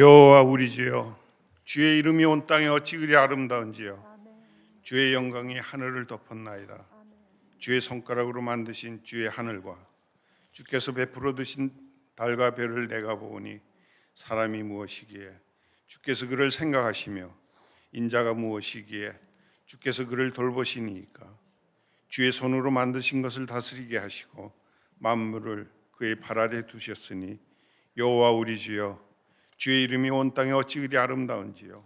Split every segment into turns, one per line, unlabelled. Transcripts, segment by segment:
여호와 우리 주여, 주의 이름이 온 땅에 어찌 그리 아름다운지요. 주의 영광이 하늘을 덮었나이다. 주의 손가락으로 만드신 주의 하늘과 주께서 베풀어 두신 달과 별을 내가 보오니 사람이 무엇이기에 주께서 그를 생각하시며 인자가 무엇이기에 주께서 그를 돌보시니이까. 주의 손으로 만드신 것을 다스리게 하시고 만물을 그의 발 아래 두셨으니 여호와 우리 주여, 주의 이름이 온 땅에 어찌 그리 아름다운지요.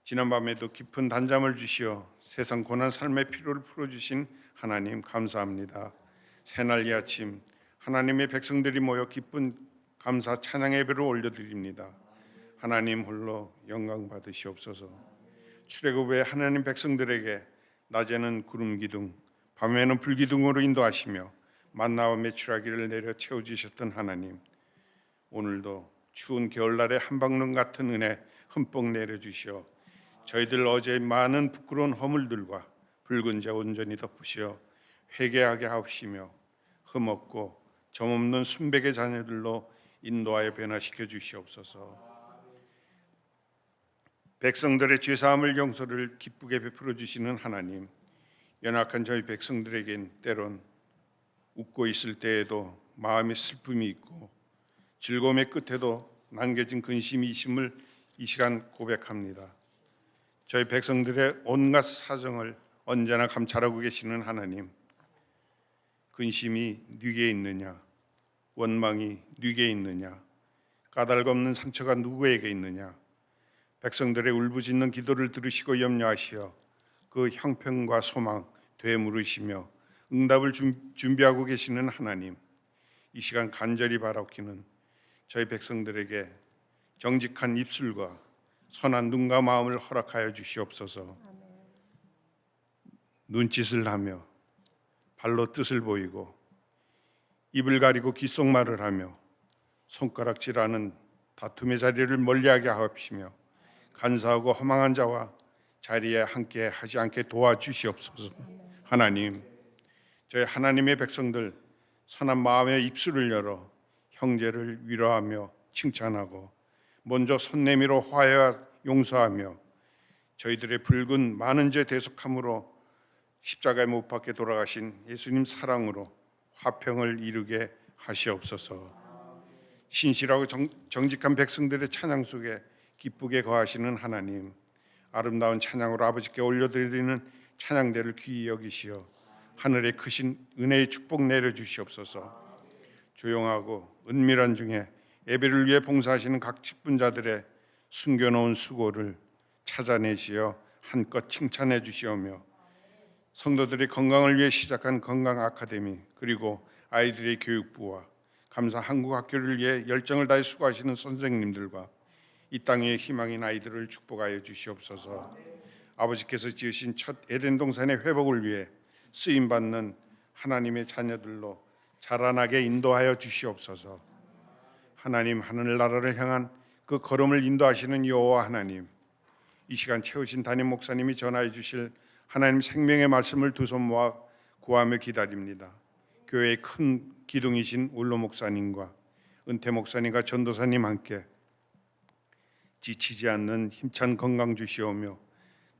지난밤에도 깊은 단잠을 주시어 세상 고난 삶의 피로를 풀어주신 하나님 감사합니다. 새날 이 아침 하나님의 백성들이 모여 기쁜 감사 찬양 예배를 올려드립니다. 하나님 홀로 영광 받으시옵소서. 출애굽의 하나님 백성들에게 낮에는 구름 기둥, 밤에는 불 기둥으로 인도하시며 만나와 메추라기를 내려 채워주셨던 하나님, 오늘도 추운 겨울날에 한방눈 같은 은혜 흠뻑 내려주시어 저희들 어제의 많은 부끄러운 허물들과 붉은 자 온전히 덮으시어 회개하게 하옵시며 흠없고 점없는 순백의 자녀들로 인도하여 변화시켜 주시옵소서. 백성들의 죄사함을 용서를 기쁘게 베풀어 주시는 하나님, 연약한 저희 백성들에겐 때론 웃고 있을 때에도 마음의 슬픔이 있고 즐거움의 끝에도 남겨진 근심이 있음을 이 시간 고백합니다. 저희 백성들의 온갖 사정을 언제나 감찰하고 계시는 하나님, 근심이 누구에 있느냐, 원망이 누구에 있느냐, 까닭 없는 상처가 누구에게 있느냐, 백성들의 울부짖는 기도를 들으시고 염려하시어 그 형편과 소망 되물으시며 응답을 준비하고 계시는 하나님, 이 시간 간절히 바라옵기는 저희 백성들에게 정직한 입술과 선한 눈과 마음을 허락하여 주시옵소서. 눈짓을 하며 발로 뜻을 보이고 입을 가리고 귓속말을 하며 손가락질하는 다툼의 자리를 멀리하게 하옵시며 간사하고 허망한 자와 자리에 함께 하지 않게 도와주시옵소서. 하나님, 저희 하나님의 백성들 선한 마음의 입술을 열어 형제를 위로하며 칭찬하고 먼저 손 내밀어 화해와 용서하며 저희들의 붉은 많은 죄 대속함으로 십자가에 못 박혀 돌아가신 예수님 사랑으로 화평을 이루게 하시옵소서. 신실하고 정직한 백성들의 찬양 속에 기쁘게 거하시는 하나님, 아름다운 찬양으로 아버지께 올려드리는 찬양대를 귀히 여기시어 하늘의 크신 은혜의 축복 내려주시옵소서. 조용하고 은밀한 중에 예배를 위해 봉사하시는 각 직분자들의 숨겨놓은 수고를 찾아내시어 한껏 칭찬해 주시오며 성도들의 건강을 위해 시작한 건강 아카데미, 그리고 아이들의 교육부와 감사 한국학교를 위해 열정을 다해 수고하시는 선생님들과 이 땅의 희망인 아이들을 축복하여 주시옵소서. 아버지께서 지으신 첫 에덴 동산의 회복을 위해 쓰임받는 하나님의 자녀들로 자라나게 인도하여 주시옵소서. 하나님, 하늘나라를 향한 그 걸음을 인도하시는 여호와 하나님, 이 시간 채우신 담임 목사님이 전하여 주실 하나님 생명의 말씀을 두 손 모아 구하며 기다립니다. 교회의 큰 기둥이신 울로 목사님과 은퇴 목사님과 전도사님 함께 지치지 않는 힘찬 건강 주시오며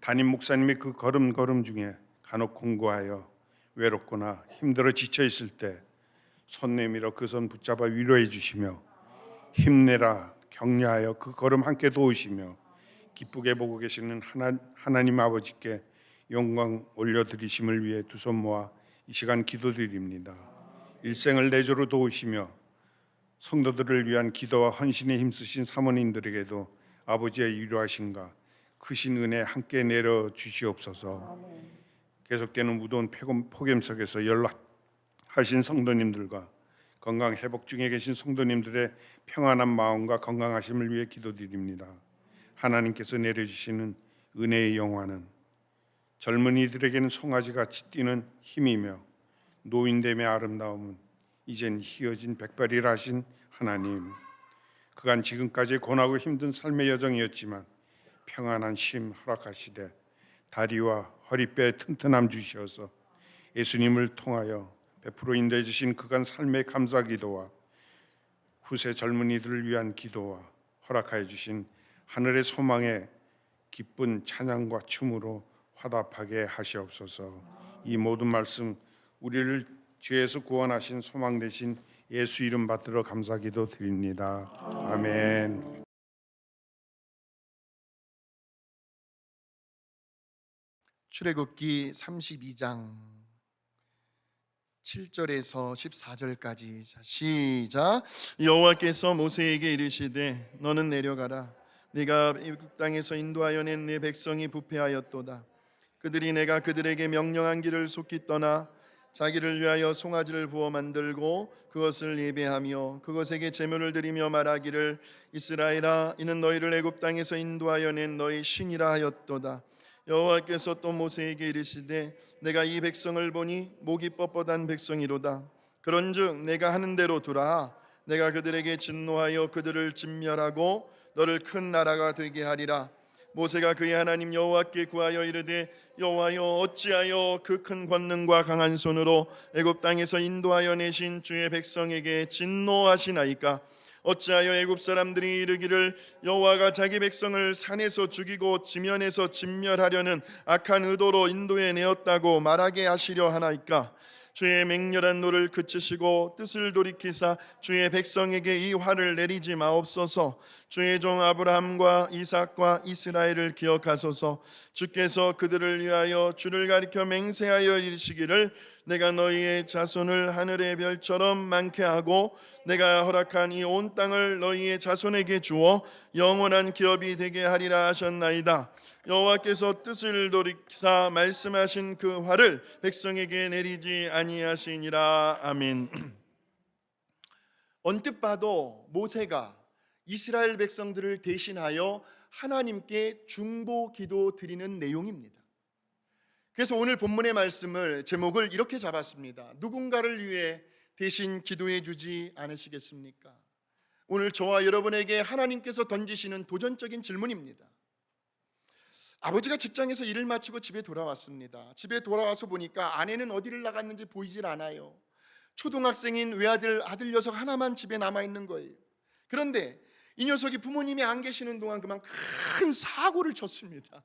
담임 목사님의 그 걸음 중에 간혹 공고하여 외롭거나 힘들어 지쳐 있을 때 손 내밀어 그 손 붙잡아 위로해 주시며 힘내라 격려하여 그 걸음 함께 도우시며 기쁘게 보고 계시는 하나님 아버지께 영광 올려드리심을 위해 두 손 모아 이 시간 기도드립니다. 일생을 내조로 도우시며 성도들을 위한 기도와 헌신에 힘쓰신 사모님들에게도 아버지의 위로하심과 크신 은혜 함께 내려 주시옵소서. 계속되는 무더운 폭염 속에서 연락하신 성도님들과 건강 회복 중에 계신 성도님들의 평안한 마음과 건강하심을 위해 기도드립니다. 하나님께서 내려주시는 은혜의 영화는 젊은이들에게는 송아지같이 뛰는 힘이며 노인됨의 아름다움은 이젠 희어진 백발이라 하신 하나님, 그간 지금까지 고나고 힘든 삶의 여정이었지만 평안한 쉼 허락하시되 다리와 허리뼈에 튼튼함 주시어서 예수님을 통하여 베풀어 인도해 주신 그간 삶의 감사 기도와 후세 젊은이들을 위한 기도와 허락하여 주신 하늘의 소망에 기쁜 찬양과 춤으로 화답하게 하시옵소서. 이 모든 말씀 우리를 죄에서 구원하신 소망 되신 예수 이름 받들어 감사기도 드립니다. 아멘.
출애굽기 32장 7절에서 14절까지 시작. 여호와께서 모세에게 이르시되 너는 내려가라. 네가 애굽 땅에서 인도하여 낸 내 백성이 부패하였도다. 그들이 내가 그들에게 명령한 길을 속히 떠나 자기를 위하여 송아지를 부어 만들고 그것을 예배하며 그것에게 제물을 드리며 말하기를 이스라엘아 이는 너희를 애굽 땅에서 인도하여 낸 너희 신이라 하였도다. 여호와께서 또 모세에게 이르시되 내가 이 백성을 보니 목이 뻣뻣한 백성이로다. 그런즉 내가 하는 대로 두라. 내가 그들에게 진노하여 그들을 진멸하고 너를 큰 나라가 되게 하리라. 모세가 그의 하나님 여호와께 구하여 이르되 여호와여 어찌하여 그 큰 권능과 강한 손으로 애굽 땅에서 인도하여 내신 주의 백성에게 진노하시나이까. 어찌하여 애굽 사람들이 이르기를 여호와가 자기 백성을 산에서 죽이고 지면에서 진멸하려는 악한 의도로 인도해 내었다고 말하게 하시려 하나이까. 주의 맹렬한 노를 그치시고 뜻을 돌이키사 주의 백성에게 이 화를 내리지 마옵소서. 주의 종 아브라함과 이삭과 이스라엘을 기억하소서. 주께서 그들을 위하여 주를 가리켜 맹세하여 이르시기를 내가 너희의 자손을 하늘의 별처럼 많게 하고 내가 허락한 이 온 땅을 너희의 자손에게 주어 영원한 기업이 되게 하리라 하셨나이다. 여호와께서 뜻을 돌이키사 말씀하신 그 화를 백성에게 내리지 아니하시니라. 아멘. 언뜻 봐도 모세가 이스라엘 백성들을 대신하여 하나님께 중보 기도 드리는 내용입니다. 그래서 오늘 본문의 말씀을 제목을 이렇게 잡았습니다. 누군가를 위해 대신 기도해 주지 않으시겠습니까? 오늘 저와 여러분에게 하나님께서 던지시는 도전적인 질문입니다. 아버지가 직장에서 일을 마치고 집에 돌아왔습니다. 집에 돌아와서 보니까 아내는 어디를 나갔는지 보이질 않아요. 초등학생인 외아들 아들 녀석 하나만 집에 남아있는 거예요. 그런데 이 녀석이 부모님이 안 계시는 동안 그만 큰 사고를 쳤습니다.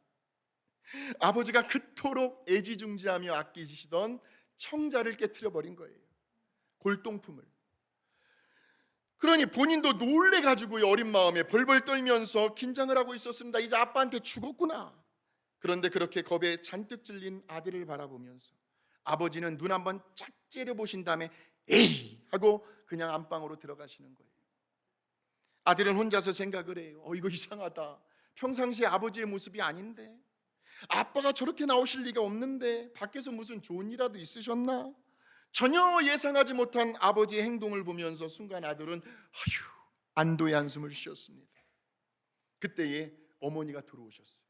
아버지가 그토록 애지중지하며 아끼시던 청자를 깨트려 버린 거예요. 골동품을. 그러니 본인도 놀래가지고 어린 마음에 벌벌 떨면서 긴장을 하고 있었습니다. 이제 아빠한테 죽었구나. 그런데 그렇게 겁에 잔뜩 질린 아들을 바라보면서 아버지는 눈 한번 쫙 째려보신 다음에 에이 하고 그냥 안방으로 들어가시는 거예요. 아들은 혼자서 생각을 해요. 이거 이상하다. 평상시에 아버지의 모습이 아닌데, 아빠가 저렇게 나오실 리가 없는데 밖에서 무슨 좋은 일이라도 있으셨나? 전혀 예상하지 못한 아버지의 행동을 보면서 순간 아들은 안도의 한숨을 쉬었습니다. 그때에 어머니가 들어오셨어요.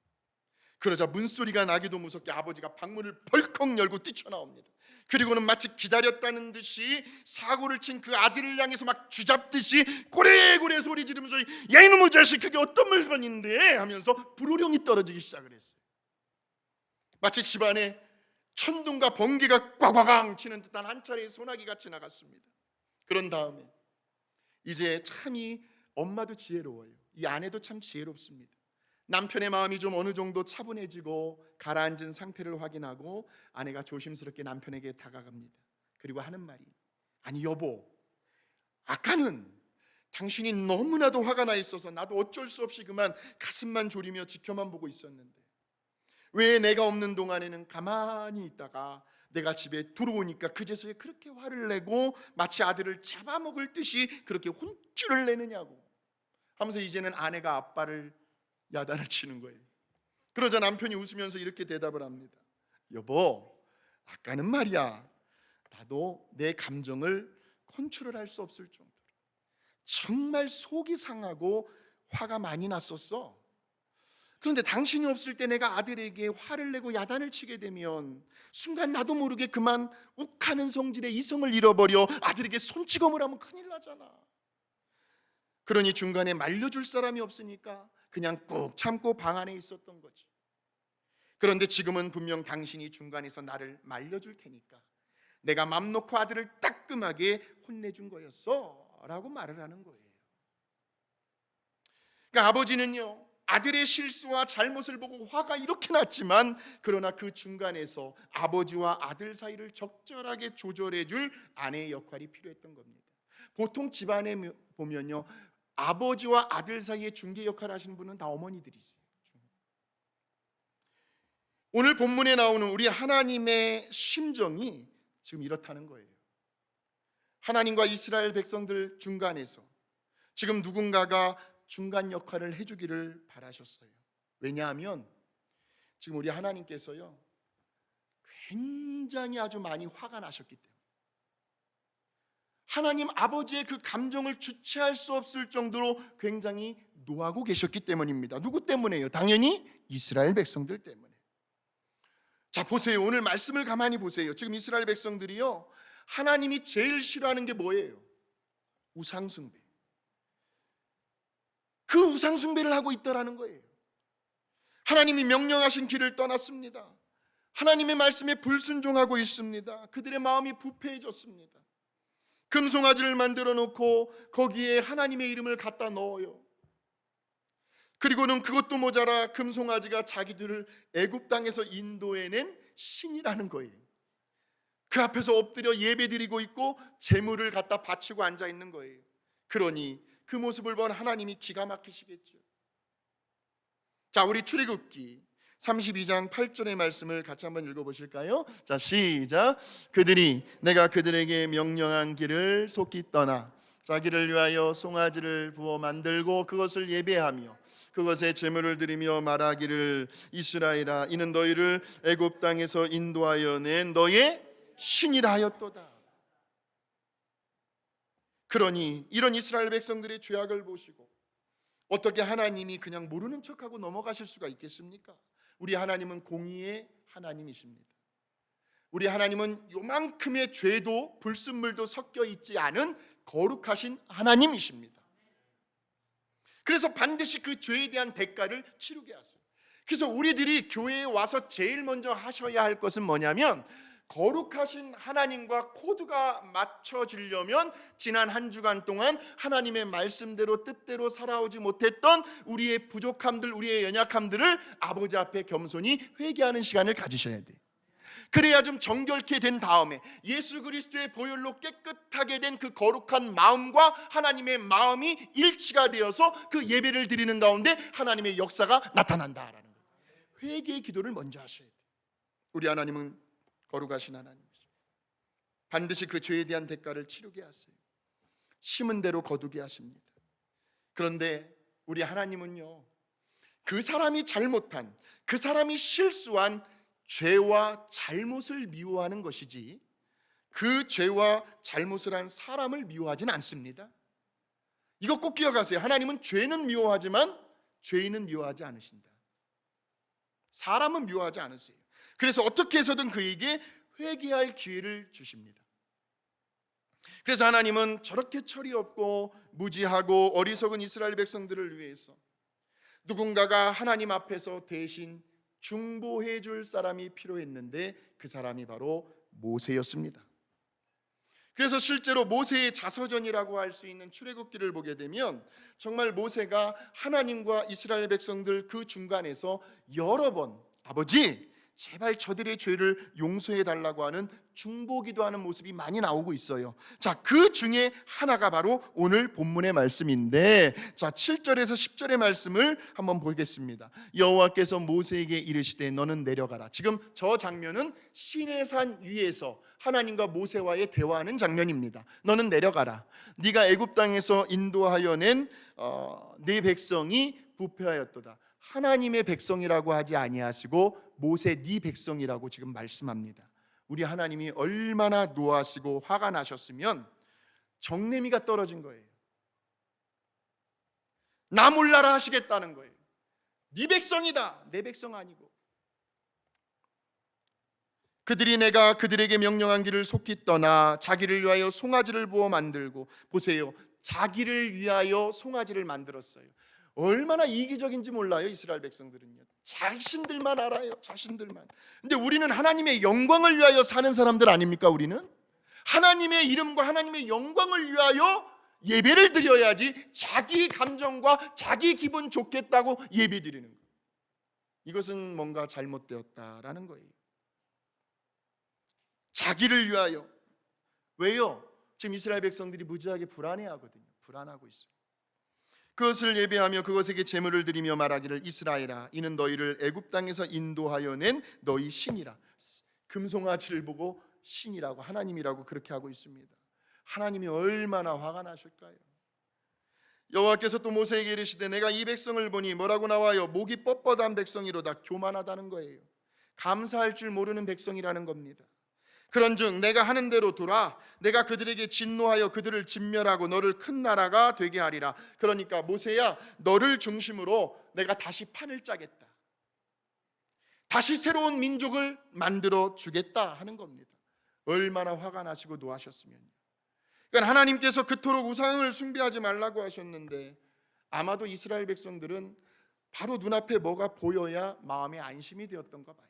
그러자 문소리가 나기도 무섭게 아버지가 방문을 벌컥 열고 뛰쳐나옵니다. 그리고는 마치 기다렸다는 듯이 사고를 친 그 아들을 향해서 막 쥐잡듯이 고래고래 소리 지르면서 야 이놈의 자식 그게 어떤 물건인데 하면서 불호령이 떨어지기 시작을 했어요. 마치 집안에 천둥과 번개가 꽝꽝 치는 듯한 한 차례의 소나기가 지나갔습니다. 그런 다음에 이제 참 이 엄마도 지혜로워요. 이 아내도 참 지혜롭습니다. 남편의 마음이 좀 어느 정도 차분해지고 가라앉은 상태를 확인하고 아내가 조심스럽게 남편에게 다가갑니다. 그리고 하는 말이 아니 여보, 아까는 당신이 너무나도 화가 나 있어서 나도 어쩔 수 없이 그만 가슴만 졸이며 지켜만 보고 있었는데 왜 내가 없는 동안에는 가만히 있다가 내가 집에 들어오니까 그제서야 그렇게 화를 내고 마치 아들을 잡아먹을 듯이 그렇게 혼쭐을 내느냐고 하면서 이제는 아내가 아빠를 야단을 치는 거예요. 그러자 남편이 웃으면서 이렇게 대답을 합니다. 여보, 아까는 말이야 나도 내 감정을 컨트롤 할 수 없을 정도로 정말 속이 상하고 화가 많이 났었어. 그런데 당신이 없을 때 내가 아들에게 화를 내고 야단을 치게 되면 순간 나도 모르게 그만 욱하는 성질의 이성을 잃어버려 아들에게 손찌검을 하면 큰일 나잖아. 그러니 중간에 말려줄 사람이 없으니까 그냥 꾹 참고 방 안에 있었던 거지. 그런데 지금은 분명 당신이 중간에서 나를 말려줄 테니까 내가 맘 놓고 아들을 따끔하게 혼내준 거였어 라고 말을 하는 거예요. 그러니까 아버지는요, 아들의 실수와 잘못을 보고 화가 이렇게 났지만, 그러나 그 중간에서 아버지와 아들 사이를 적절하게 조절해 줄 아내의 역할이 필요했던 겁니다. 보통 집안에 보면요, 아버지와 아들 사이의 중개 역할을 하시는 분은 다 어머니들이세요. 오늘 본문에 나오는 우리 하나님의 심정이 지금 이렇다는 거예요. 하나님과 이스라엘 백성들 중간에서 지금 누군가가 중간 역할을 해주기를 바라셨어요. 왜냐하면 지금 우리 하나님께서요, 굉장히 아주 많이 화가 나셨기 때문에, 하나님 아버지의 그 감정을 주체할 수 없을 정도로 굉장히 노하고 계셨기 때문입니다. 누구 때문에요? 당연히 이스라엘 백성들 때문에. 자, 보세요. 오늘 말씀을 가만히 보세요. 지금 이스라엘 백성들이요, 하나님이 제일 싫어하는 게 뭐예요? 우상숭배. 그 우상숭배를 하고 있더라는 거예요. 하나님이 명령하신 길을 떠났습니다. 하나님의 말씀에 불순종하고 있습니다. 그들의 마음이 부패해졌습니다. 금송아지를 만들어 놓고 거기에 하나님의 이름을 갖다 넣어요. 그리고는 그것도 모자라 금송아지가 자기들을 애굽 땅에서 인도해낸 신이라는 거예요. 그 앞에서 엎드려 예배드리고 있고 제물을 갖다 바치고 앉아 있는 거예요. 그러니 그 모습을 본 하나님이 기가 막히시겠죠. 자, 우리 출애굽기 32장 8절의 말씀을 같이 한번 읽어보실까요? 자, 시작. 그들이 내가 그들에게 명령한 길을 속히 떠나 자기를 위하여 송아지를 부어 만들고 그것을 예배하며 그것에 제물을 드리며 말하기를 이스라엘아, 이는 너희를 애굽 땅에서 인도하여 낸 너의 신이라 하였도다. 그러니 이런 이스라엘 백성들의 죄악을 보시고 어떻게 하나님이 그냥 모르는 척하고 넘어가실 수가 있겠습니까? 우리 하나님은 공의의 하나님이십니다. 우리 하나님은 요만큼의 죄도 불순물도 섞여 있지 않은 거룩하신 하나님이십니다. 그래서 반드시 그 죄에 대한 대가를 치르게 하세요. 그래서 우리들이 교회에 와서 제일 먼저 하셔야 할 것은 뭐냐면, 거룩하신 하나님과 코드가 맞춰지려면 지난 한 주간 동안 하나님의 말씀대로 뜻대로 살아오지 못했던 우리의 부족함들, 우리의 연약함들을 아버지 앞에 겸손히 회개하는 시간을 가지셔야 돼요. 그래야 좀 정결케 된 다음에 예수 그리스도의 보혈로 깨끗하게 된 그 거룩한 마음과 하나님의 마음이 일치가 되어서 그 예배를 드리는 가운데 하나님의 역사가 나타난다라는 거예요. 회개의 기도를 먼저 하셔야 돼요. 우리 하나님은 거룩하신 하나님이죠. 반드시 그 죄에 대한 대가를 치르게 하세요. 심은 대로 거두게 하십니다. 그런데 우리 하나님은요, 그 사람이 잘못한, 그 사람이 실수한 죄와 잘못을 미워하는 것이지 그 죄와 잘못을 한 사람을 미워하지는 않습니다. 이거 꼭 기억하세요. 하나님은 죄는 미워하지만 죄인은 미워하지 않으신다. 사람은 미워하지 않으세요. 그래서 어떻게 해서든 그에게 회개할 기회를 주십니다. 그래서 하나님은 저렇게 철이 없고 무지하고 어리석은 이스라엘 백성들을 위해서 누군가가 하나님 앞에서 대신 중보해 줄 사람이 필요했는데 그 사람이 바로 모세였습니다. 그래서 실제로 모세의 자서전이라고 할 수 있는 출애굽기를 보게 되면 정말 모세가 하나님과 이스라엘 백성들 그 중간에서 여러 번 아버지 제발 저들의 죄를 용서해 달라고 하는 중보기도하는 모습이 많이 나오고 있어요. 자, 그 중에 하나가 바로 오늘 본문의 말씀인데, 자 7절에서 10절의 말씀을 한번 보겠습니다. 여호와께서 모세에게 이르시되 너는 내려가라. 지금 저 장면은 시내산 위에서 하나님과 모세와의 대화하는 장면입니다. 너는 내려가라. 네가 애굽 땅에서 인도하여 낸 네 백성이 부패하였도다. 하나님의 백성이라고 하지 아니하시고 모세 네 백성이라고 지금 말씀합니다. 우리 하나님이 얼마나 노하시고 화가 나셨으면 정내미가 떨어진 거예요. 나 몰라라 하시겠다는 거예요. 네 백성이다, 내 백성 아니고. 그들이 내가 그들에게 명령한 길을 속히 떠나 자기를 위하여 송아지를 부어 만들고, 보세요, 자기를 위하여 송아지를 만들었어요. 얼마나 이기적인지 몰라요. 이스라엘 백성들은요, 자신들만 알아요. 자신들만. 근데 우리는 하나님의 영광을 위하여 사는 사람들 아닙니까? 우리는 하나님의 이름과 하나님의 영광을 위하여 예배를 드려야지 자기 감정과 자기 기분 좋겠다고 예배 드리는 거예요. 이것은 뭔가 잘못되었다라는 거예요. 자기를 위하여. 왜요? 지금 이스라엘 백성들이 무지하게 불안해하거든요. 불안하고 있어요. 그것을 예배하며 그것에게 제물을 드리며 말하기를 이스라엘아 이는 너희를 애굽 땅에서 인도하여 낸 너희 신이라. 금송아지를 보고 신이라고, 하나님이라고 그렇게 하고 있습니다. 하나님이 얼마나 화가 나실까요? 여호와께서 또 모세에게 이르시되 내가 이 백성을 보니 뭐라고 나와요? 목이 뻣뻣한 백성이로다. 교만하다는 거예요. 감사할 줄 모르는 백성이라는 겁니다. 그런즉 내가 하는 대로 두라. 내가 그들에게 진노하여 그들을 진멸하고 너를 큰 나라가 되게 하리라. 그러니까 모세야, 너를 중심으로 내가 다시 판을 짜겠다. 다시 새로운 민족을 만들어 주겠다 하는 겁니다. 얼마나 화가 나시고 노하셨으면요. 그러니까 하나님께서 그토록 우상을 숭배하지 말라고 하셨는데 아마도 이스라엘 백성들은 바로 눈앞에 뭐가 보여야 마음에 안심이 되었던가 봐요.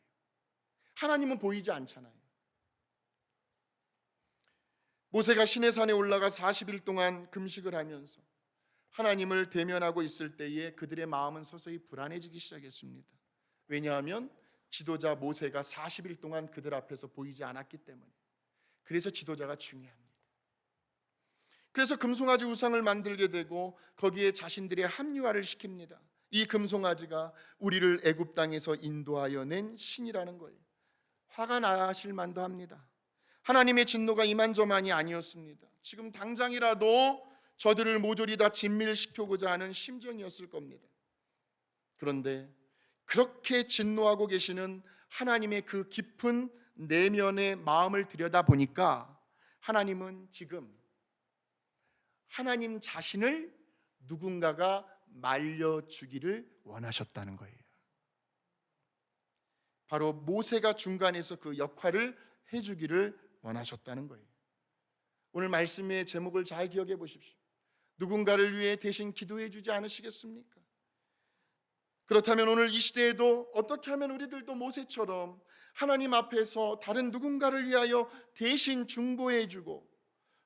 하나님은 보이지 않잖아요. 모세가 시내산에 올라가 40일 동안 금식을 하면서 하나님을 대면하고 있을 때에 그들의 마음은 서서히 불안해지기 시작했습니다. 왜냐하면 지도자 모세가 40일 동안 그들 앞에서 보이지 않았기 때문에. 그래서 지도자가 중요합니다. 그래서 금송아지 우상을 만들게 되고 거기에 자신들의 합리화를 시킵니다. 이 금송아지가 우리를 애굽 땅에서 인도하여 낸 신이라는 거예요. 화가 나실 만도 합니다. 하나님의 진노가 이만저만이 아니었습니다. 지금 당장이라도 저들을 모조리 다 진멸시키고자 하는 심정이었을 겁니다. 그런데 그렇게 진노하고 계시는 하나님의 그 깊은 내면의 마음을 들여다보니까 하나님은 지금 하나님 자신을 누군가가 말려주기를 원하셨다는 거예요. 바로 모세가 중간에서 그 역할을 해주기를 원하셨다는 거예요. 오늘 말씀의 제목을 잘 기억해 보십시오. 누군가를 위해 대신 기도해 주지 않으시겠습니까? 그렇다면 오늘 이 시대에도 어떻게 하면 우리들도 모세처럼 하나님 앞에서 다른 누군가를 위하여 대신 중보해 주고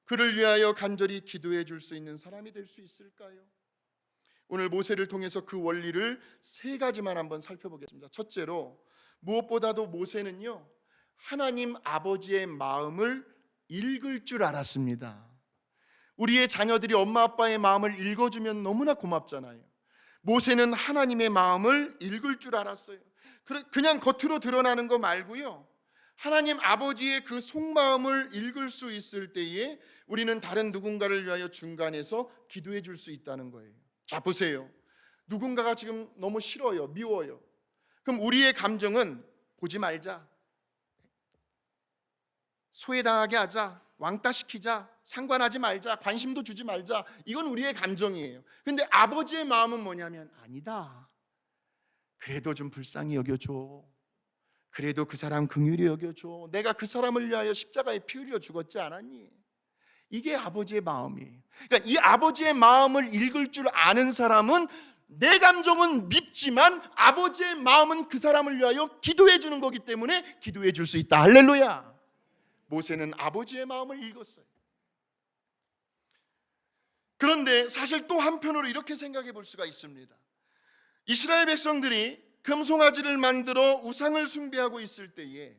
그를 위하여 간절히 기도해 줄 수 있는 사람이 될 수 있을까요? 오늘 모세를 통해서 그 원리를 3가지만 한번 살펴보겠습니다. 첫째로, 무엇보다도 모세는요 하나님 아버지의 마음을 읽을 줄 알았습니다. 우리의 자녀들이 엄마 아빠의 마음을 읽어주면 너무나 고맙잖아요. 모세는 하나님의 마음을 읽을 줄 알았어요. 그냥 겉으로 드러나는 거 말고요, 하나님 아버지의 그 속마음을 읽을 수 있을 때에 우리는 다른 누군가를 위하여 중간에서 기도해 줄 수 있다는 거예요. 자, 보세요. 누군가가 지금 너무 싫어요, 미워요. 그럼 우리의 감정은 보지 말자, 소외당하게 하자, 왕따시키자, 상관하지 말자, 관심도 주지 말자, 이건 우리의 감정이에요. 근데 아버지의 마음은 뭐냐면, 아니다, 그래도 좀 불쌍히 여겨줘, 그래도 그 사람 긍휼히 여겨줘, 내가 그 사람을 위하여 십자가에 피 흘려 죽었지 않았니? 이게 아버지의 마음이에요. 그러니까 이 아버지의 마음을 읽을 줄 아는 사람은 내 감정은 밉지만 아버지의 마음은 그 사람을 위하여 기도해 주는 거기 때문에 기도해 줄 수 있다. 할렐루야. 모세는 아버지의 마음을 읽었어요. 그런데 사실 또 한편으로 이렇게 생각해 볼 수가 있습니다. 이스라엘 백성들이 금송아지를 만들어 우상을 숭배하고 있을 때에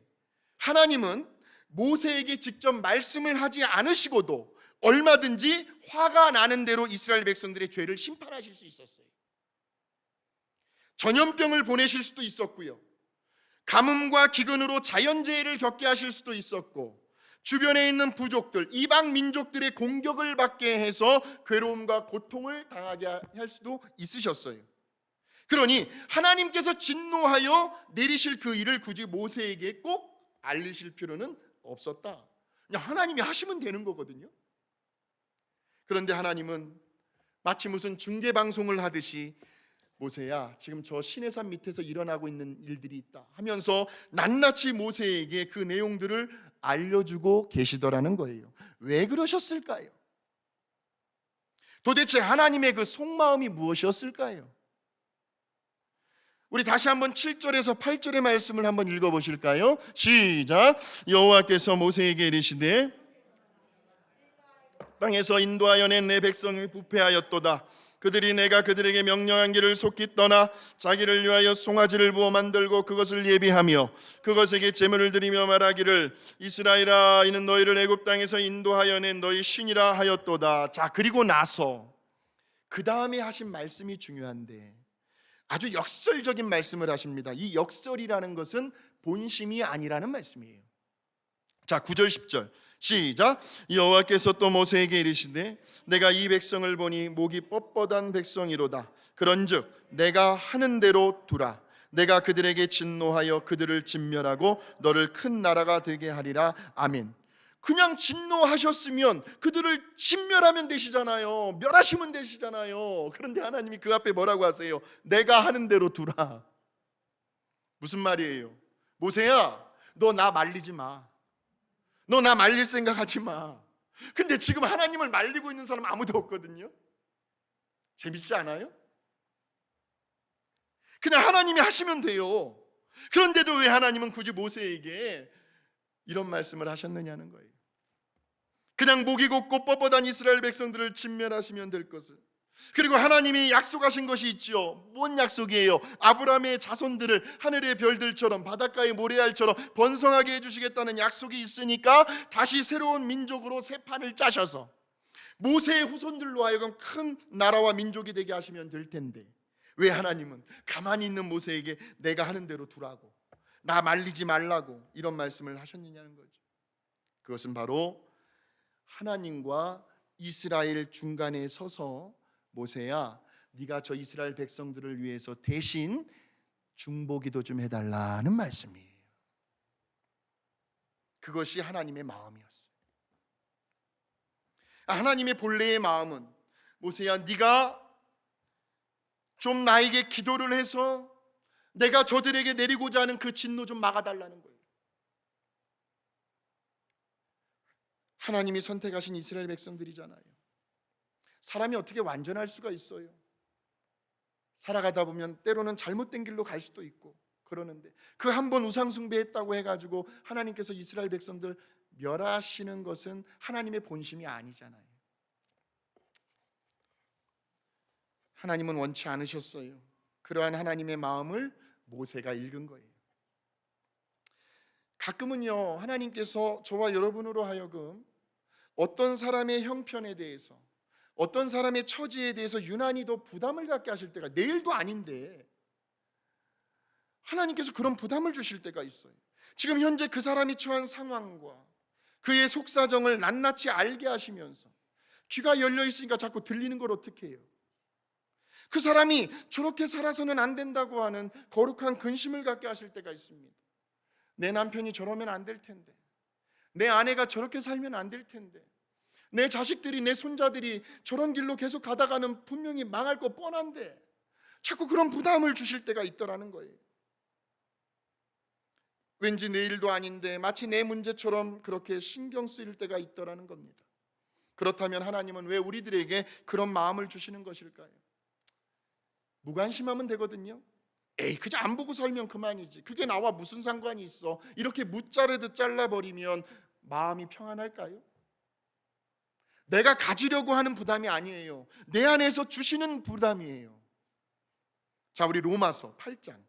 하나님은 모세에게 직접 말씀을 하지 않으시고도 얼마든지 화가 나는 대로 이스라엘 백성들의 죄를 심판하실 수 있었어요. 전염병을 보내실 수도 있었고요, 가뭄과 기근으로 자연재해를 겪게 하실 수도 있었고, 주변에 있는 부족들, 이방 민족들의 공격을 받게 해서 괴로움과 고통을 당하게 할 수도 있으셨어요. 그러니 하나님께서 진노하여 내리실 그 일을 굳이 모세에게 꼭 알리실 필요는 없었다. 그냥 하나님이 하시면 되는 거거든요. 그런데 하나님은 마치 무슨 중계방송을 하듯이, 모세야, 지금 저 시내산 밑에서 일어나고 있는 일들이 있다 하면서 낱낱이 모세에게 그 내용들을 알려주고 계시더라는 거예요. 왜 그러셨을까요? 도대체 하나님의 그 속마음이 무엇이었을까요? 우리 다시 한번 7절에서 8절의 말씀을 한번 읽어보실까요? 시작. 여호와께서 모세에게 이르시되 땅에서 인도하여 낸 내 백성이 부패하였도다. 그들이 내가 그들에게 명령한 길을 속히 떠나 자기를 위하여 송아지를 부어 만들고 그것을 예비하며 그것에게 제물을 드리며 말하기를 이스라엘아 이는 너희를 애굽 땅에서 인도하여 낸 너희 신이라 하였도다. 자, 그리고 나서 그 다음에 하신 말씀이 중요한데 아주 역설적인 말씀을 하십니다. 이 역설이라는 것은 본심이 아니라는 말씀이에요. 자, 9절 10절 시작. 여호와께서 또 모세에게 이르시되 내가 이 백성을 보니 목이 뻣뻣한 백성이로다. 그런즉 내가 하는 대로 두라. 내가 그들에게 진노하여 그들을 진멸하고 너를 큰 나라가 되게 하리라. 아멘. 그냥 진노하셨으면 그들을 진멸하면 되시잖아요. 멸하시면 되시잖아요. 그런데 하나님이 그 앞에 뭐라고 하세요? 내가 하는 대로 두라. 무슨 말이에요? 모세야, 너 나 말리지 마. 너 나 말릴 생각하지 마. 근데 지금 하나님을 말리고 있는 사람 아무도 없거든요. 재밌지 않아요? 그냥 하나님이 하시면 돼요. 그런데도 왜 하나님은 굳이 모세에게 이런 말씀을 하셨느냐는 거예요. 그냥 목이 곧고 뻣뻣한 이스라엘 백성들을 진멸하시면 될 것을. 그리고 하나님이 약속하신 것이 있지요. 뭔 약속이에요? 아브라함의 자손들을 하늘의 별들처럼 바닷가의 모래알처럼 번성하게 해주시겠다는 약속이 있으니까 다시 새로운 민족으로 새 판을 짜셔서 모세의 후손들로 하여금 큰 나라와 민족이 되게 하시면 될 텐데 왜 하나님은 가만히 있는 모세에게 내가 하는 대로 두라고, 나 말리지 말라고 이런 말씀을 하셨느냐는 거죠. 그것은 바로 하나님과 이스라엘 중간에 서서 모세야, 네가 저 이스라엘 백성들을 위해서 대신 중보기도 좀 해달라는 말씀이에요. 그것이 하나님의 마음이었어요. 하나님의 본래의 마음은 모세야, 네가 좀 나에게 기도를 해서 내가 저들에게 내리고자 하는 그 진노 좀 막아달라는 거예요. 하나님이 선택하신 이스라엘 백성들이잖아요. 사람이 어떻게 완전할 수가 있어요? 살아가다 보면 때로는 잘못된 길로 갈 수도 있고 그러는데 그 한 번 우상숭배했다고 해가지고 하나님께서 이스라엘 백성들 멸하시는 것은 하나님의 본심이 아니잖아요. 하나님은 원치 않으셨어요. 그러한 하나님의 마음을 모세가 읽은 거예요. 가끔은요, 하나님께서 저와 여러분으로 하여금 어떤 사람의 형편에 대해서, 어떤 사람의 처지에 대해서 유난히 더 부담을 갖게 하실 때가, 내일도 아닌데 하나님께서 그런 부담을 주실 때가 있어요. 지금 현재 그 사람이 처한 상황과 그의 속사정을 낱낱이 알게 하시면서 귀가 열려 있으니까 자꾸 들리는 걸 어떻게 해요? 그 사람이 저렇게 살아서는 안 된다고 하는 거룩한 근심을 갖게 하실 때가 있습니다. 내 남편이 저러면 안 될 텐데, 내 아내가 저렇게 살면 안 될 텐데, 내 자식들이, 내 손자들이 저런 길로 계속 가다가는 분명히 망할 거 뻔한데 자꾸 그런 부담을 주실 때가 있더라는 거예요. 왠지 내 일도 아닌데 마치 내 문제처럼 그렇게 신경 쓰일 때가 있더라는 겁니다. 그렇다면 하나님은 왜 우리들에게 그런 마음을 주시는 것일까요? 무관심하면 되거든요. 에이, 그저 안 보고 살면 그만이지, 그게 나와 무슨 상관이 있어, 이렇게 무자르듯 잘라버리면 마음이 평안할까요? 내가 가지려고 하는 부담이 아니에요. 내 안에서 주시는 부담이에요. 자, 우리 로마서 8장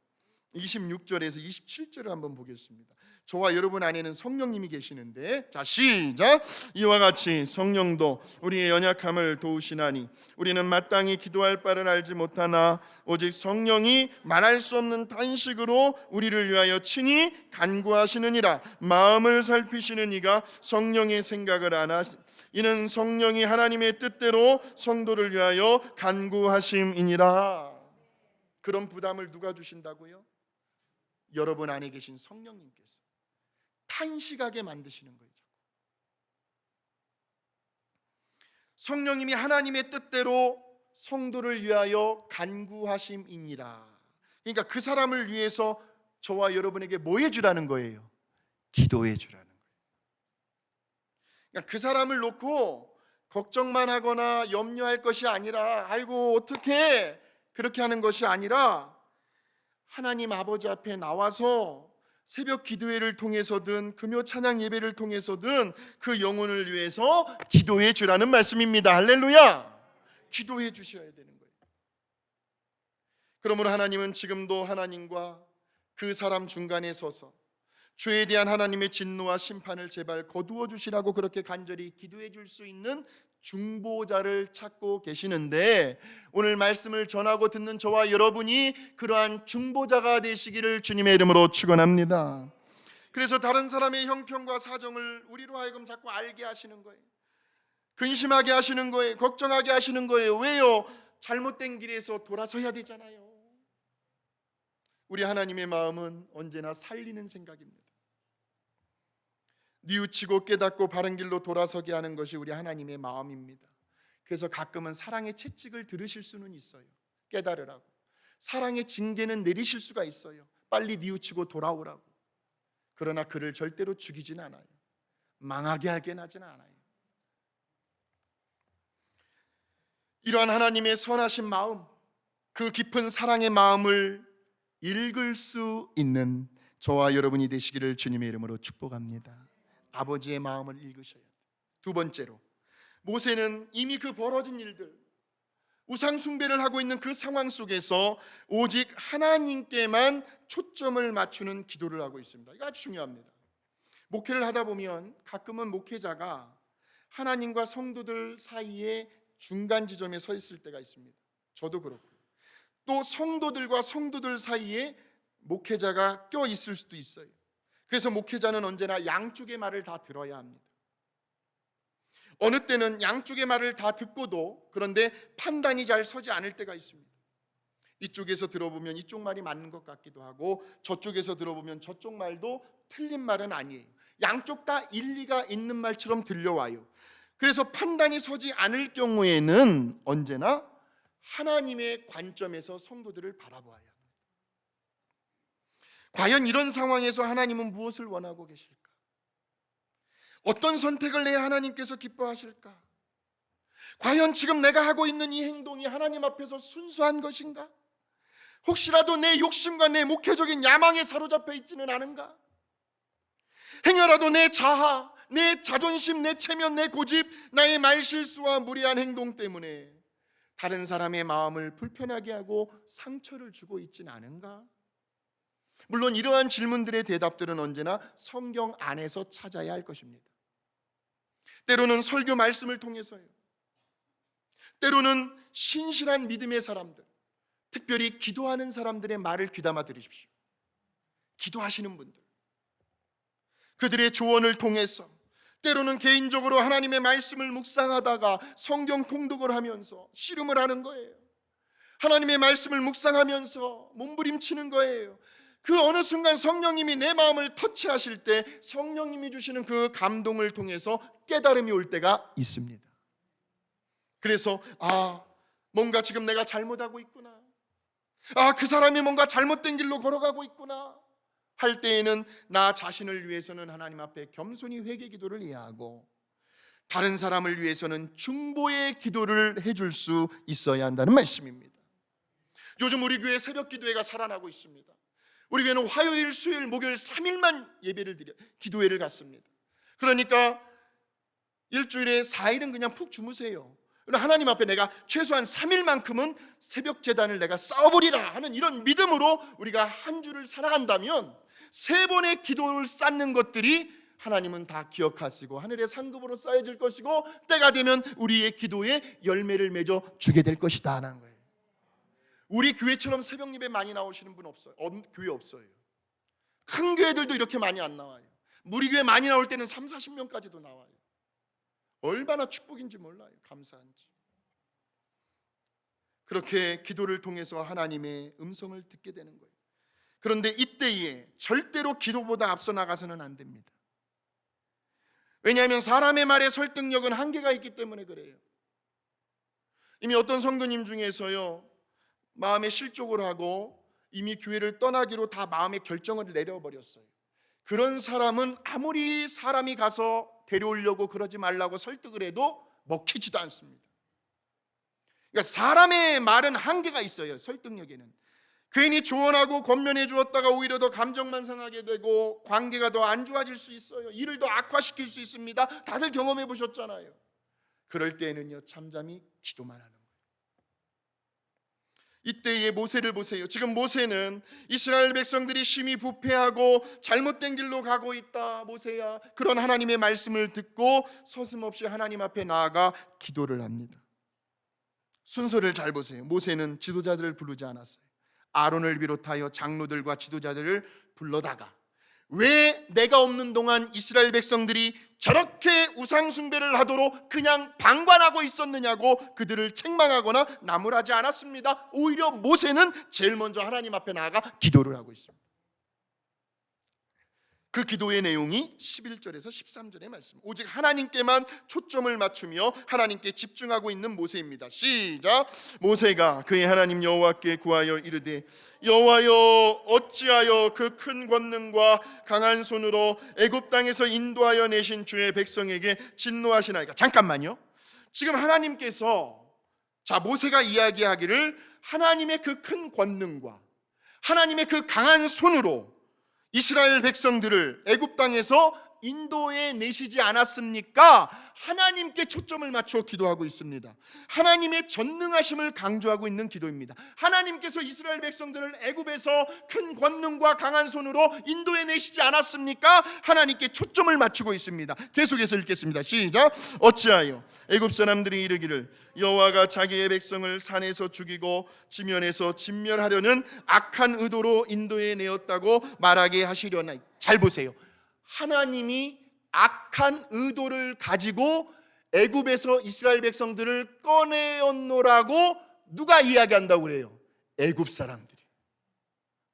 26절에서 27절을 한번 보겠습니다. 저와 여러분 안에는 성령님이 계시는데, 자, 시작. 이와 같이 성령도 우리의 연약함을 도우시나니 우리는 마땅히 기도할 바를 알지 못하나 오직 성령이 말할 수 없는 탄식으로 우리를 위하여 친히 간구하시느니라. 마음을 살피시는 이가 성령의 생각을 아나 이는 성령이 하나님의 뜻대로 성도를 위하여 간구하심이니라. 그런 부담을 누가 주신다고요? 여러분 안에 계신 성령님께서 탄식하게 만드시는 거예요. 성령님이 하나님의 뜻대로 성도를 위하여 간구하심이니라. 그러니까 그 사람을 위해서 저와 여러분에게 뭐 해주라는 거예요? 기도해 주라는 거예요. 그러니까 그 사람을 놓고 걱정만 하거나 염려할 것이 아니라, 아이고 어떡해, 그렇게 하는 것이 아니라 하나님 아버지 앞에 나와서 새벽 기도회를 통해서든 금요 찬양 예배를 통해서든 그 영혼을 위해서 기도해 주라는 말씀입니다. 할렐루야. 기도해 주셔야 되는 거예요. 그러므로 하나님은 지금도 하나님과 그 사람 중간에 서서 죄에 대한 하나님의 진노와 심판을 제발 거두어 주시라고 그렇게 간절히 기도해 줄 수 있는 중보자를 찾고 계시는데, 오늘 말씀을 전하고 듣는 저와 여러분이 그러한 중보자가 되시기를 주님의 이름으로 축원합니다. 그래서 다른 사람의 형편과 사정을 우리로 하여금 자꾸 알게 하시는 거예요. 근심하게 하시는 거예요. 걱정하게 하시는 거예요. 왜요? 잘못된 길에서 돌아서야 되잖아요. 우리 하나님의 마음은 언제나 살리는 생각입니다. 뉘우치고 깨닫고 바른 길로 돌아서게 하는 것이 우리 하나님의 마음입니다. 그래서 가끔은 사랑의 채찍을 들으실 수는 있어요. 깨달으라고. 사랑의 징계는 내리실 수가 있어요. 빨리 뉘우치고 돌아오라고. 그러나 그를 절대로 죽이진 않아요. 망하게 하긴 하진 않아요. 이러한 하나님의 선하신 마음, 그 깊은 사랑의 마음을 읽을 수 있는 저와 여러분이 되시기를 주님의 이름으로 축복합니다. 아버지의 마음을 읽으셔야 돼요. 두 번째로, 모세는 이미 그 벌어진 일들, 우상 숭배를 하고 있는 그 상황 속에서 오직 하나님께만 초점을 맞추는 기도를 하고 있습니다. 이거 아주 중요합니다. 목회를 하다 보면 가끔은 목회자가 하나님과 성도들 사이에 중간 지점에 서 있을 때가 있습니다. 저도 그렇고요. 또 성도들과 성도들 사이에 목회자가 껴 있을 수도 있어요. 그래서 목회자는 언제나 양쪽의 말을 다 들어야 합니다. 어느 때는 양쪽의 말을 다 듣고도 그런데 판단이 잘 서지 않을 때가 있습니다. 이쪽에서 들어보면 이쪽 말이 맞는 것 같기도 하고, 저쪽에서 들어보면 저쪽 말도 틀린 말은 아니에요. 양쪽 다 일리가 있는 말처럼 들려와요. 그래서 판단이 서지 않을 경우에는 언제나 하나님의 관점에서 성도들을 바라봐야 합니다. 과연 이런 상황에서 하나님은 무엇을 원하고 계실까? 어떤 선택을 해야 하나님께서 기뻐하실까? 과연 지금 내가 하고 있는 이 행동이 하나님 앞에서 순수한 것인가? 혹시라도 내 욕심과 내 목회적인 야망에 사로잡혀 있지는 않은가? 행여라도 내 자아, 내 자존심, 내 체면, 내 고집, 나의 말실수와 무리한 행동 때문에 다른 사람의 마음을 불편하게 하고 상처를 주고 있지는 않은가? 물론 이러한 질문들의 대답들은 언제나 성경 안에서 찾아야 할 것입니다. 때로는 설교 말씀을 통해서요, 때로는 신실한 믿음의 사람들, 특별히 기도하는 사람들의 말을 귀담아 들으십시오. 기도하시는 분들, 그들의 조언을 통해서, 때로는 개인적으로 하나님의 말씀을 묵상하다가 성경 통독을 하면서 씨름을 하는 거예요. 하나님의 말씀을 묵상하면서 몸부림치는 거예요. 그 어느 순간 성령님이 내 마음을 터치하실 때 성령님이 주시는 그 감동을 통해서 깨달음이 올 때가 있습니다. 그래서 뭔가 지금 내가 잘못하고 있구나, 그 사람이 뭔가 잘못된 길로 걸어가고 있구나 할 때에는 나 자신을 위해서는 하나님 앞에 겸손히 회개 기도를 해야 하고, 다른 사람을 위해서는 중보의 기도를 해줄 수 있어야 한다는 말씀입니다. 요즘 우리 교회 새벽 기도회가 살아나고 있습니다. 우리 교회는 화요일, 수요일, 목요일 3일만 예배를 드려 기도회를 갔습니다. 그러니까 일주일에 4일은 그냥 푹 주무세요. 하나님 앞에 내가 최소한 3일만큼은 새벽 제단을 내가 쌓아버리라 하는 이런 믿음으로 우리가 한 주를 살아간다면 3번의 기도를 쌓는 것들이 하나님은 다 기억하시고 하늘의 상급으로 쌓여질 것이고, 때가 되면 우리의 기도에 열매를 맺어 주게 될 것이다 하는 거예요. 우리 교회처럼 새벽 예배 많이 나오시는 분 없어요. 교회 없어요. 큰 교회들도 이렇게 많이 안 나와요. 우리 교회 많이 나올 때는 3, 40명까지도 나와요. 얼마나 축복인지 몰라요. 감사한지. 그렇게 기도를 통해서 하나님의 음성을 듣게 되는 거예요. 그런데 이때에 절대로 기도보다 앞서 나가서는 안 됩니다. 왜냐하면 사람의 말의 설득력은 한계가 있기 때문에 그래요. 이미 어떤 성도님 중에서요, 마음에 실족을 하고 이미 교회를 떠나기로 다 마음의 결정을 내려버렸어요. 그런 사람은 아무리 사람이 가서 데려오려고 그러지 말라고 설득을 해도 먹히지도 않습니다. 그러니까 사람의 말은 한계가 있어요. 설득력에는. 괜히 조언하고 권면해 주었다가 오히려 더 감정만 상하게 되고 관계가 더 안 좋아질 수 있어요. 일을 더 악화시킬 수 있습니다. 다들 경험해 보셨잖아요. 그럴 때에는요, 잠잠히 기도만 하는 거예요. 이때의 모세를 보세요. 지금 모세는 이스라엘 백성들이 심히 부패하고 잘못된 길로 가고 있다. 모세야, 그런 하나님의 말씀을 듣고 서슴없이 하나님 앞에 나아가 기도를 합니다. 순서를 잘 보세요. 모세는 지도자들을 부르지 않았어요. 아론을 비롯하여 장로들과 지도자들을 불러다가 왜 내가 없는 동안 이스라엘 백성들이 저렇게 우상 숭배를 하도록 그냥 방관하고 있었느냐고 그들을 책망하거나 나무라지 않았습니다. 오히려 모세는 제일 먼저 하나님 앞에 나아가 기도를 하고 있습니다. 그 기도의 내용이 11절에서 13절의 말씀. 오직 하나님께만 초점을 맞추며 하나님께 집중하고 있는 모세입니다. 시작. 모세가 그의 하나님 여호와께 구하여 이르되 여호와여, 어찌하여 그 큰 권능과 강한 손으로 애굽 땅에서 인도하여 내신 주의 백성에게 진노하시나이까. 잠깐만요. 지금 하나님께서 모세가 이야기하기를 하나님의 그 큰 권능과 하나님의 그 강한 손으로 이스라엘 백성들을 애굽 땅에서 인도해 내시지 않았습니까? 하나님께 초점을 맞춰 기도하고 있습니다. 하나님의 전능하심을 강조하고 있는 기도입니다. 하나님께서 이스라엘 백성들을 애굽에서 큰 권능과 강한 손으로 인도해 내시지 않았습니까? 하나님께 초점을 맞추고 있습니다. 계속해서 읽겠습니다. 시작. 어찌하여 애굽 사람들이 이르기를 여호와가 자기의 백성을 산에서 죽이고 지면에서 진멸하려는 악한 의도로 인도해 내었다고 말하게 하시려나. 잘 보세요. 하나님이 악한 의도를 가지고 애굽에서 이스라엘 백성들을 꺼내었노라고 누가 이야기한다고 그래요? 애굽 사람들이.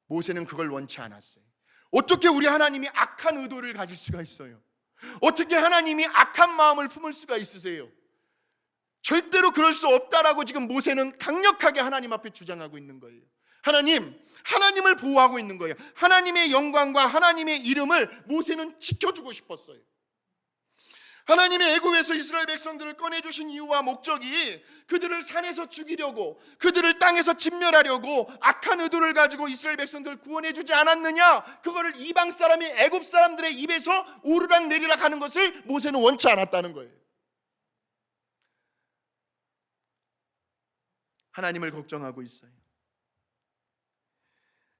모세는 그걸 원치 않았어요. 어떻게 우리 하나님이 악한 의도를 가질 수가 있어요? 어떻게 하나님이 악한 마음을 품을 수가 있으세요? 절대로 그럴 수 없다라고 지금 모세는 강력하게 하나님 앞에 주장하고 있는 거예요. 하나님을 보호하고 있는 거예요. 하나님의 영광과 하나님의 이름을 모세는 지켜주고 싶었어요. 하나님의 애굽에서 이스라엘 백성들을 꺼내주신 이유와 목적이 그들을 산에서 죽이려고, 그들을 땅에서 진멸하려고 악한 의도를 가지고 이스라엘 백성들을 구원해주지 않았느냐? 그거를 이방 사람이 애굽 사람들의 입에서 오르락 내리락 하는 것을 모세는 원치 않았다는 거예요. 하나님을 걱정하고 있어요.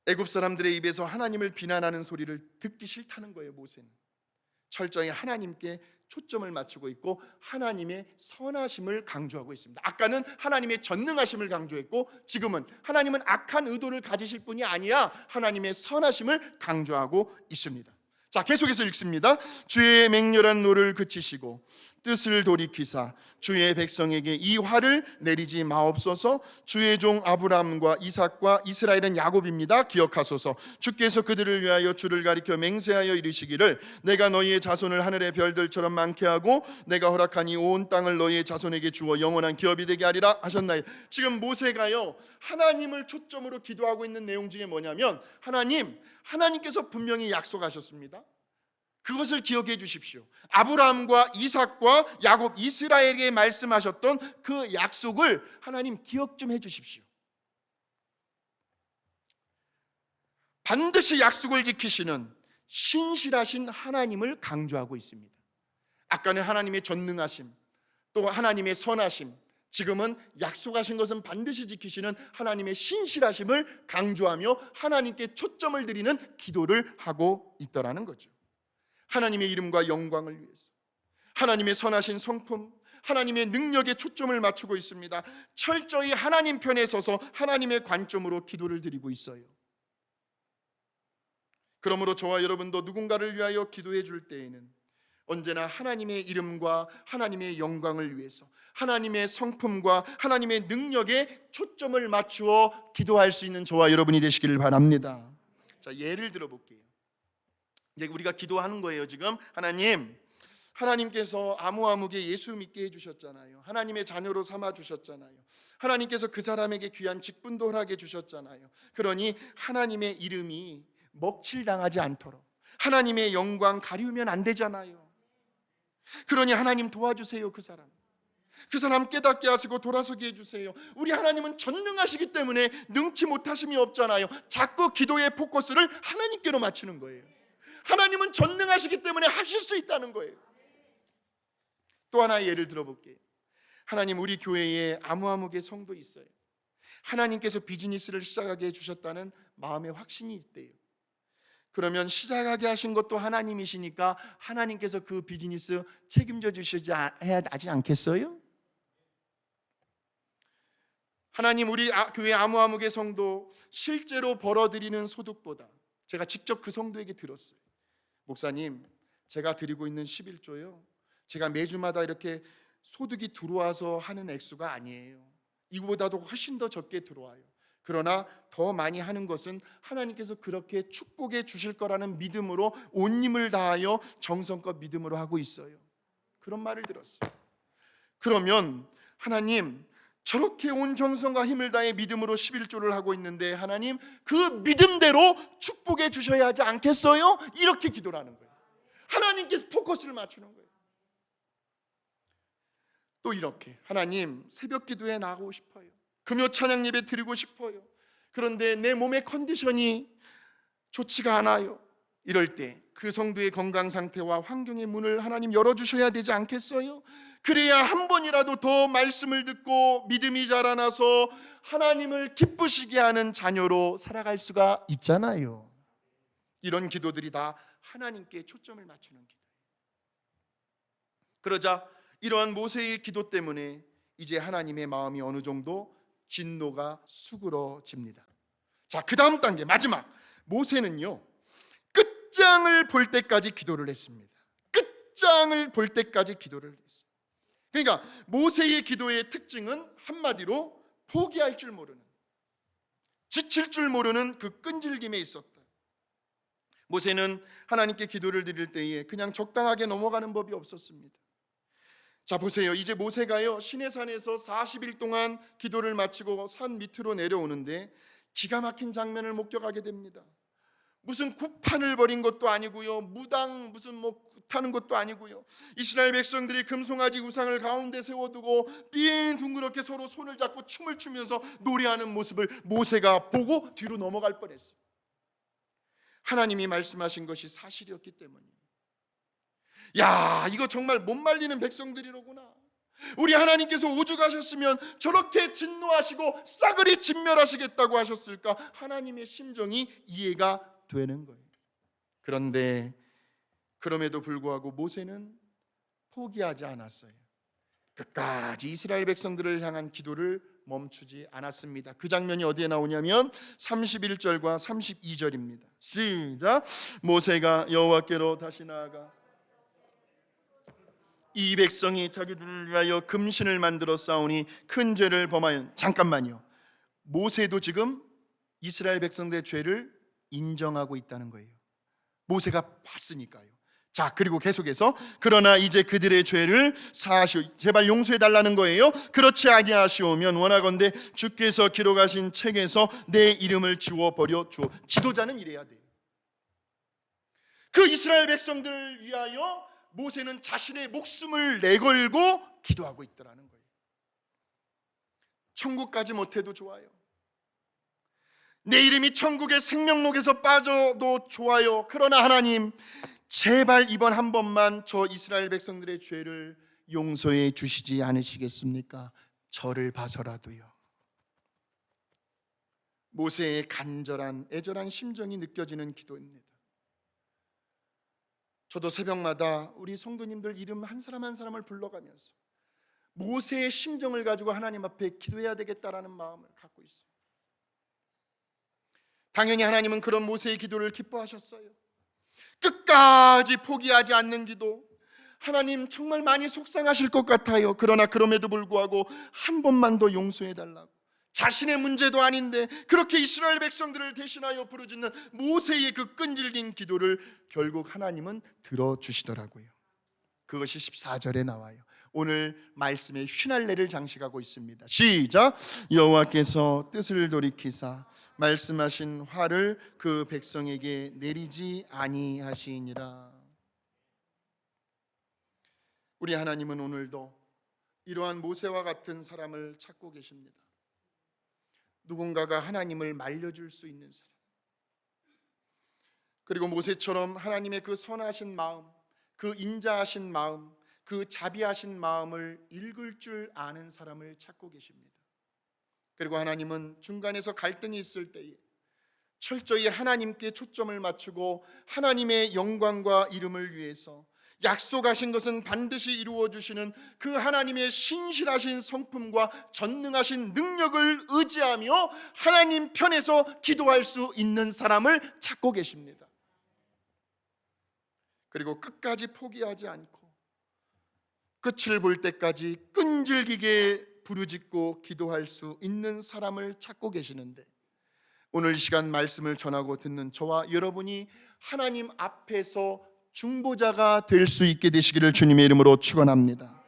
애굽 사람들의 입에서 하나님을 비난하는 소리를 듣기 싫다는 거예요. 모세는 철저히 하나님께 초점을 맞추고 있고 하나님의 선하심을 강조하고 있습니다. 아까는 하나님의 전능하심을 강조했고 지금은 하나님은 악한 의도를 가지실 분이 아니야, 하나님의 선하심을 강조하고 있습니다. 자, 계속해서 읽습니다. 주의 맹렬한 노를 그치시고 뜻을 돌이키사 주의 백성에게 이 화를 내리지 마옵소서. 주의 종 아브라함과 이삭과 이스라엘은 야곱입니다. 기억하소서. 주께서 그들을 위하여 주를 가리켜 맹세하여 이르시기를 내가 너희의 자손을 하늘의 별들처럼 많게 하고 내가 허락한 이 온 땅을 너희의 자손에게 주어 영원한 기업이 되게 하리라 하셨나이다. 지금 모세가요, 하나님을 초점으로 기도하고 있는 내용 중에 뭐냐면 하나님께서 분명히 약속하셨습니다. 그것을 기억해 주십시오. 아브라함과 이삭과 야곱, 이스라엘에게 말씀하셨던 그 약속을 하나님 기억 좀 해 주십시오. 반드시 약속을 지키시는 신실하신 하나님을 강조하고 있습니다. 아까는 하나님의 전능하심, 또 하나님의 선하심, 지금은 약속하신 것은 반드시 지키시는 하나님의 신실하심을 강조하며 하나님께 초점을 드리는 기도를 하고 있더라는 거죠. 하나님의 이름과 영광을 위해서, 하나님의 선하신 성품, 하나님의 능력에 초점을 맞추고 있습니다. 철저히 하나님 편에 서서 하나님의 관점으로 기도를 드리고 있어요. 그러므로 저와 여러분도 누군가를 위하여 기도해 줄 때에는 언제나 하나님의 이름과 하나님의 영광을 위해서, 하나님의 성품과 하나님의 능력에 초점을 맞추어 기도할 수 있는 저와 여러분이 되시기를 바랍니다. 자, 예를 들어 볼게요. 이제 우리가 기도하는 거예요. 지금 하나님께서 아무개 예수 믿게 해주셨잖아요. 하나님의 자녀로 삼아 주셨잖아요. 하나님께서 그 사람에게 귀한 직분도 허락해 주셨잖아요. 그러니 하나님의 이름이 먹칠당하지 않도록 하나님의 영광 가리우면 안 되잖아요. 그러니 하나님 도와주세요. 그 사람 그 사람 깨닫게 하시고 돌아서게 해주세요. 우리 하나님은 전능하시기 때문에 능치 못하심이 없잖아요. 자꾸 기도의 포커스를 하나님께로 맞추는 거예요. 하나님은 전능하시기 때문에 하실 수 있다는 거예요. 또 하나의 예를 들어볼게요. 하나님, 우리 교회에 아무아무개 성도 있어요. 하나님께서 비즈니스를 시작하게 해주셨다는 마음의 확신이 있대요. 그러면 시작하게 하신 것도 하나님이시니까 하나님께서 그 비즈니스 책임져 주시지 해야 하지 않겠어요? 하나님, 우리 교회 아무아무개 성도 실제로 벌어들이는 소득보다, 제가 직접 그 성도에게 들었어요. 목사님, 제가 드리고 있는 11조요, 제가 매주마다 이렇게 소득이 들어와서 하는 액수가 아니에요. 이거보다도 훨씬 더 적게 들어와요. 그러나 더 많이 하는 것은 하나님께서 그렇게 축복해 주실 거라는 믿음으로 온 힘을 다하여 정성껏 믿음으로 하고 있어요. 그런 말을 들었어요. 그러면 하나님, 저렇게 온 정성과 힘을 다해 믿음으로 11조를 하고 있는데 하나님, 그 믿음대로 축복해 주셔야 하지 않겠어요? 이렇게 기도를 하는 거예요. 하나님께서 포커스를 맞추는 거예요. 또 이렇게, 하나님, 새벽 기도에 나가고 싶어요. 금요 찬양 예배 드리고 싶어요. 그런데 내 몸의 컨디션이 좋지가 않아요. 이럴 때 그 성도의 건강 상태와 환경의 문을 하나님 열어주셔야 되지 않겠어요? 그래야 한 번이라도 더 말씀을 듣고 믿음이 자라나서 하나님을 기쁘시게 하는 자녀로 살아갈 수가 있잖아요. 이런 기도들이 다 하나님께 초점을 맞추는 기도예요. 그러자 이러한 모세의 기도 때문에 이제 하나님의 마음이 어느 정도 진노가 수그러집니다. 자, 그 다음 단계, 마지막. 모세는요, 끝장을 볼 때까지 기도를 했습니다. 끝장을 볼 때까지 기도를 했습니다. 그러니까 모세의 기도의 특징은 한마디로 포기할 줄 모르는, 지칠 줄 모르는 그 끈질김에 있었다. 모세는 하나님께 기도를 드릴 때에 그냥 적당하게 넘어가는 법이 없었습니다. 자, 보세요. 이제 모세가요, 시내산에서 40일 동안 기도를 마치고 산 밑으로 내려오는데 기가 막힌 장면을 목격하게 됩니다. 무슨 구판을 벌인 것도 아니고요, 무당 무슨 타는 것도 아니고요, 이스라엘 백성들이 금송아지 우상을 가운데 세워두고 삥 둥그렇게 서로 손을 잡고 춤을 추면서 노래하는 모습을 모세가 보고 뒤로 넘어갈 뻔했어요. 하나님이 말씀하신 것이 사실이었기 때문이에요. 야, 이거 정말 못 말리는 백성들이로구나. 우리 하나님께서 오죽하셨으면 저렇게 진노하시고 싸그리 진멸하시겠다고 하셨을까? 하나님의 심정이 이해가 되는 거예요. 그런데 그럼에도 불구하고 모세는 포기하지 않았어요. 끝까지 이스라엘 백성들을 향한 기도를 멈추지 않았습니다. 그 장면이 어디에 나오냐면 31절과 32절입니다. 시작. 모세가 여호와께로 다시 나아가 이 백성이 자기들을 위하여 금신을 만들어 싸우니 큰 죄를 범하여. 잠깐만요. 모세도 지금 이스라엘 백성들의 죄를 인정하고 있다는 거예요. 모세가 봤으니까요. 자, 그리고 계속해서 그러나 이제 그들의 죄를 사하시오. 제발 용서해 달라는 거예요. 그렇지 아니하시오면 원하건대 주께서 기록하신 책에서 내 이름을 지워 버려 주오. 지도자는 이래야 돼요. 그 이스라엘 백성들을 위하여 모세는 자신의 목숨을 내걸고 기도하고 있더라는 거예요. 천국까지 못해도 좋아요. 내 이름이 천국의 생명록에서 빠져도 좋아요. 그러나 하나님, 제발 이번 한 번만 저 이스라엘 백성들의 죄를 용서해 주시지 않으시겠습니까? 저를 봐서라도요. 모세의 간절한 애절한 심정이 느껴지는 기도입니다. 저도 새벽마다 우리 성도님들 이름 한 사람 한 사람을 불러가면서 모세의 심정을 가지고 하나님 앞에 기도해야 되겠다라는 마음을 갖고 있어요. 당연히 하나님은 그런 모세의 기도를 기뻐하셨어요. 끝까지 포기하지 않는 기도, 하나님 정말 많이 속상하실 것 같아요. 그러나 그럼에도 불구하고 한 번만 더 용서해 달라고, 자신의 문제도 아닌데 그렇게 이스라엘 백성들을 대신하여 부르짖는 모세의 그 끈질긴 기도를 결국 하나님은 들어주시더라고요. 그것이 14절에 나와요. 오늘 말씀의 휘날레를 장식하고 있습니다. 시작. 여호와께서 뜻을 돌이키사 말씀하신 화를 그 백성에게 내리지 아니하시니라. 우리 하나님은 오늘도 이러한 모세와 같은 사람을 찾고 계십니다. 누군가가 하나님을 말려줄 수 있는 사람, 그리고 모세처럼 하나님의 그 선하신 마음, 그 인자하신 마음, 그 자비하신 마음을 읽을 줄 아는 사람을 찾고 계십니다. 그리고 하나님은 중간에서 갈등이 있을 때에 철저히 하나님께 초점을 맞추고 하나님의 영광과 이름을 위해서 약속하신 것은 반드시 이루어 주시는 그 하나님의 신실하신 성품과 전능하신 능력을 의지하며 하나님 편에서 기도할 수 있는 사람을 찾고 계십니다. 그리고 끝까지 포기하지 않고 끝을 볼 때까지 끈질기게 부르짖고 기도할 수 있는 사람을 찾고 계시는데, 오늘 이 시간 말씀을 전하고 듣는 저와 여러분이 하나님 앞에서 중보자가 될 수 있게 되시기를 주님의 이름으로 축원합니다.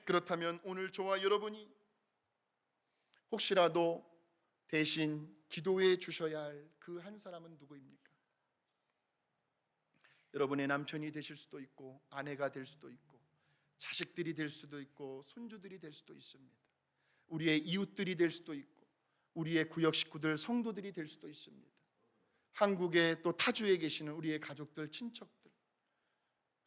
그렇다면 오늘 저와 여러분이 혹시라도 대신 기도해 주셔야 할 그 한 사람은 누구입니까? 여러분의 남편이 되실 수도 있고, 아내가 될 수도 있고, 자식들이 될 수도 있고, 손주들이 될 수도 있습니다. 우리의 이웃들이 될 수도 있고, 우리의 구역 식구들, 성도들이 될 수도 있습니다. 한국에 또 타주에 계시는 우리의 가족들, 친척들,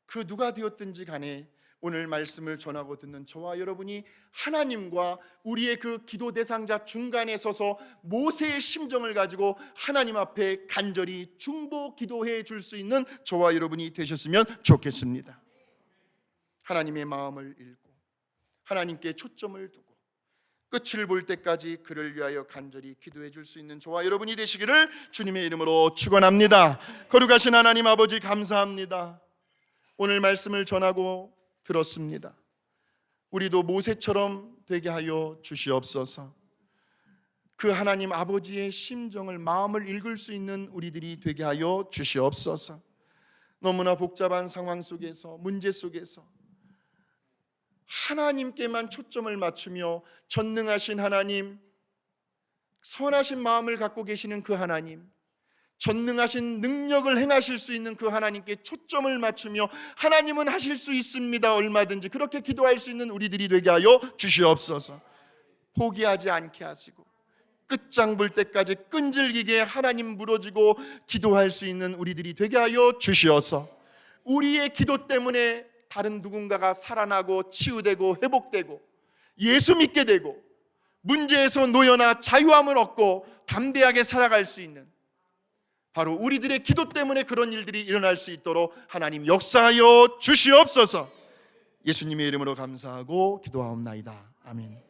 그 누가 되었든지 간에 오늘 말씀을 전하고 듣는 저와 여러분이 하나님과 우리의 그 기도 대상자 중간에 서서 모세의 심정을 가지고 하나님 앞에 간절히 중보 기도해 줄 수 있는 저와 여러분이 되셨으면 좋겠습니다. 하나님의 마음을 읽고 하나님께 초점을 두고 끝을 볼 때까지 그를 위하여 간절히 기도해 줄 수 있는 저와 여러분이 되시기를 주님의 이름으로 축원합니다. 거룩하신 하나님 아버지, 감사합니다. 오늘 말씀을 전하고 들었습니다. 우리도 모세처럼 되게 하여 주시옵소서. 그 하나님 아버지의 심정을, 마음을 읽을 수 있는 우리들이 되게 하여 주시옵소서. 너무나 복잡한 상황 속에서, 문제 속에서 하나님께만 초점을 맞추며 전능하신 하나님, 선하신 마음을 갖고 계시는 그 하나님, 전능하신 능력을 행하실 수 있는 그 하나님께 초점을 맞추며 하나님은 하실 수 있습니다, 얼마든지, 그렇게 기도할 수 있는 우리들이 되게 하여 주시옵소서. 포기하지 않게 하시고 끝장 볼 때까지 끈질기게 하나님 부러지고 기도할 수 있는 우리들이 되게 하여 주시어서 우리의 기도 때문에 다른 누군가가 살아나고 치유되고 회복되고 예수 믿게 되고 문제에서 놓여나 자유함을 얻고 담대하게 살아갈 수 있는, 바로 우리들의 기도 때문에 그런 일들이 일어날 수 있도록 하나님 역사하여 주시옵소서. 예수님의 이름으로 감사하고 기도하옵나이다. 아멘.